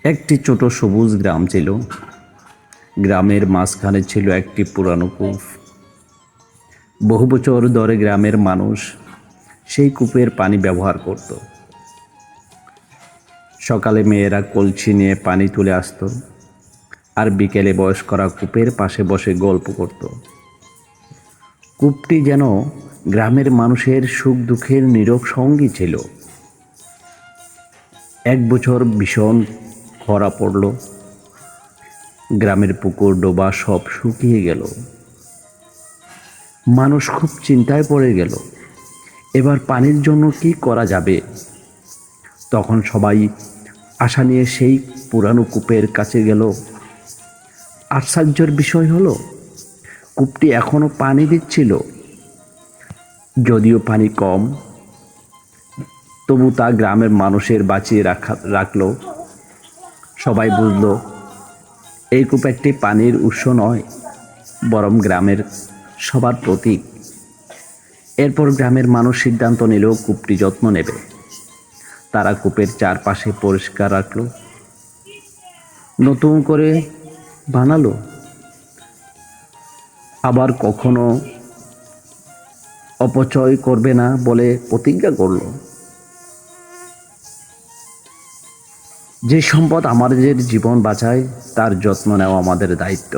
একটি ছোট সবুজ গ্রাম ছিল। গ্রামের মাঝখানে ছিল একটি পুরানো কূপ। বহু বছর ধরে গ্রামের মানুষ সেই কূপের পানি ব্যবহার করত। সকালে মেয়েরা কলসি নিয়ে পানি তুলে আসতো, আর বিকেলে বয়স্করা কূপের পাশে বসে গল্প করত। কূপটি যেন গ্রামের মানুষের সুখ দুঃখের নীরব সঙ্গী ছিল। এক বছর ভীষণ খরা পড়ল। গ্রামের পুকুর ডোবা সব শুকিয়ে গেল। মানুষ খুব চিন্তায় পড়ে গেল, এবার পানির জন্য কি করা যাবে। তখন সবাই আশা নিয়ে সেই পুরানো কূপের কাছে গেল। আশ্চর্যের বিষয় হলো, কূপটি এখনো পানি দিচ্ছিল। যদিও পানি কম, তবু তা গ্রামের মানুষের বাঁচিয়ে রাখলো। সবাই বুঝল, এই কূপ একটি পানির উৎস নয়, বরং গ্রামের সবার প্রতীক। এরপর গ্রামের মানুষ সিদ্ধান্ত নিল কূপটি যত্ন নেবে। তারা কূপের চারপাশে পরিষ্কার রাখলো, নতুন করে বানালো, আবার কখনো অপচয় করবে না বলে প্রতিজ্ঞা করলো। যে সম্পদ আমাদের জীবন বাঁচায়, তার যত্ন নেওয়া আমাদের দায়িত্ব।